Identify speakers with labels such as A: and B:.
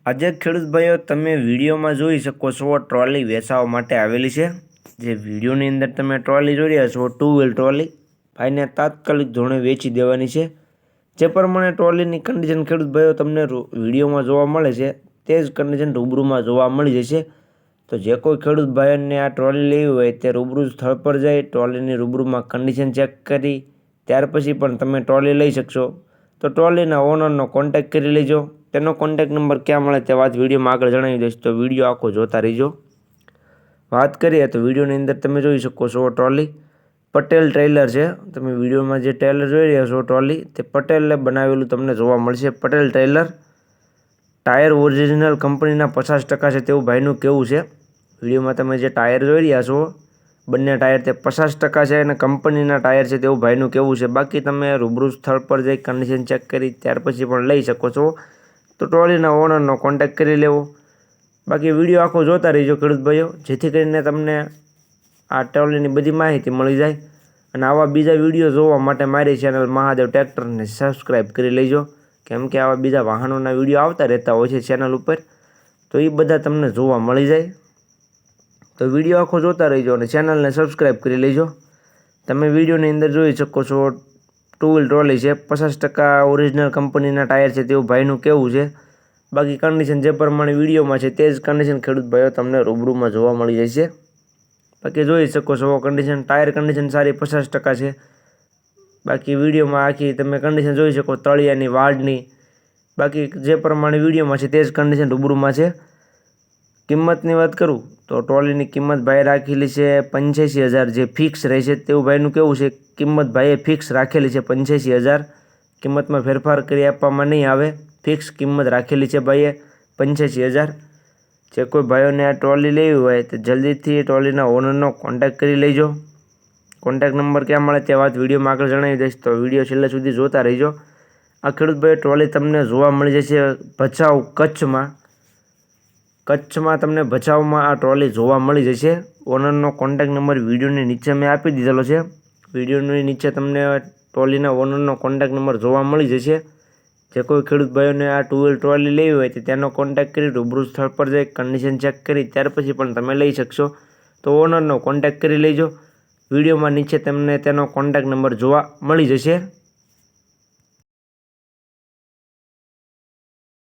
A: આજે ખેડૂત ભાઈઓ તમે વિડીયોમાં જોઈ શકો છો ટ્રોલી વેચાવા માટે આવેલી છે। જે વિડીયોની અંદર તમે ટ્રોલી જોઈ રહ્યા છો 2 વ્હીલ ટ્રોલી ભાઈને તાત્કાલિક ધોરણે વેચી દેવાની છે। જે પ્રમાણે ટ્રોલીની કન્ડિશન ખેડૂત ભાઈઓ તમને વિડીયોમાં જોવા મળે છે તે જ કન્ડિશન રૂબરૂમાં જોવા મળી જશે। તો જે કોઈ ખેડૂત ભાઈઓને આ ટ્રોલી લેવી હોય તે રૂબરૂ સ્થળ પર જઈ ટ્રોલીની રૂબરૂમાં કન્ડિશન ચેક કરી ત્યાર પછી પણ તમે ટ્રોલી લઈ શકશો। તો ટ્રોલીના ઓનરનો કોન્ટેક્ટ કરી લેજો। તેનો કોન્ટેક્ટ નંબર ક્યાં મળે તે વાત વિડીયોમાં આગળ જણાવી દઈશ, તો વિડીયો આખો જોતા રહીજો। વાત કરીએ તો વિડીયોની અંદર તમે જોઈ શકો છો ટ્રોલી પટેલ ટ્રેલર છે। તમે વિડીયોમાં જે ટ્રેલર જોઈ રહ્યા છો ટ્રોલી તે પટેલે બનાવેલું તમને જોવા મળશે। પટેલ ટ્રેલર ટાયર ઓરિજિનલ કંપનીના 50% છે તેવું ભાઈનું કહેવું છે। વિડીયોમાં તમે જે ટાયર જોઈ રહ્યા છો બંને ટાયર તે 50% છે અને કંપનીના ટાયર છે તેવું ભાઈનું કહેવું છે। બાકી તમે રૂબરૂ સ્થળ પર જઈ કન્ડિશન ચેક કરી ત્યાર પછી પણ લઈ શકો છો। તો ટ્રોલીના ઓનરનો કોન્ટેક્ટ કરી લેવો। બાકી વિડીયો આખો જોતા રહીજો ખેડૂત ભાઈઓ, જેથી કરીને તમને આ ટ્રોલીની બધી માહિતી મળી જાય। અને આવા બીજા વિડીયો જોવા માટે મારી ચેનલ મહાદેવ ટ્રેક્ટરને સબસ્ક્રાઈબ કરી લેજો, કેમ કે આવા બીજા વાહનોના વિડીયો આવતા રહેતા હોય છે ચેનલ ઉપર, તો એ બધા તમને જોવા મળી જાય। તો વિડીયો આખો જોતા રહીજો અને ચેનલને સબસ્ક્રાઈબ કરી લેજો। તમે વિડીયોની અંદર જોઈ શકો છો 2 વ્હીલ ટ્રોલી છે, 50% ઓરિજિનલ કંપનીના ટાયર છે તેવું ભાઈનું કહેવું છે। બાકી કન્ડિશન જે પ્રમાણે વિડીયોમાં છે તે જ કન્ડિશન ખેડૂત ભાઈઓ તમને રૂબરૂમાં જોવા મળી જશે। બાકી જોઈ શકો છો કન્ડિશન, ટાયર કન્ડિશન સારી 50% છે। બાકી વિડીયોમાં આખી તમે કન્ડિશન જોઈ શકો તળિયાની, વાડની, બાકી જે પ્રમાણે વિડીયોમાં છે તે જ કન્ડિશન રૂબરૂમાં છે। કિંમતની વાત કરું તો ટ્રોલીની કિંમત ભાઈ રાખેલી છે 85,000, જે ફિક્સ રહેશે તેવું ભાઈનું કહેવું છે। કિંમત ભાઈએ ફિક્સ રાખેલી છે 85,000, કિંમતમાં ફેરફાર કરી આપવામાં નહીં આવે। ફિક્સ કિંમત રાખેલી છે ભાઈએ 85,000। જે કોઈ ભાઈઓને આ ટ્રોલી લેવી હોય તો જલ્દીથી ટ્રોલીના ઓનરનો કોન્ટેક્ટ કરી લેજો। કોન્ટેક્ટ નંબર ક્યાં મળે તે વાત વિડીયોમાં આગળ જણાવી દઈશ, તો વિડીયો છેલ્લે સુધી જોતા રહીજો। આ ખેડૂત ભાઈ ટ્રોલી તમને જોવા મળી જશે ભચાઉ, કચ્છમાં તમને ભચાઉમાં આ ટ્રોલી જોવા મળી જશે। ઓનરનો કોન્ટેક્ટ નંબર વિડીયોની નીચે મેં આપી દીધેલો છે। વિડીયોની નીચે તમને ટ્રોલીના ઓનરનો કોન્ટેક્ટ નંબર જોવા મળી જશે। જે કોઈ ખેડૂત ભાઈઓને આ 2 વ્હીલ ટ્રોલી લેવી હોય તો તેનો કોન્ટેક્ટ કરી રૂબરૂ સ્થળ પર જઈ કન્ડિશન ચેક કરી ત્યાર પછી પણ તમે લઈ શકશો। તો ઓનરનો કોન્ટેક્ટ કરી લેજો। વિડીયોમાં નીચે તમને તેનો કોન્ટેક્ટ નંબર જોવા મળી જશે।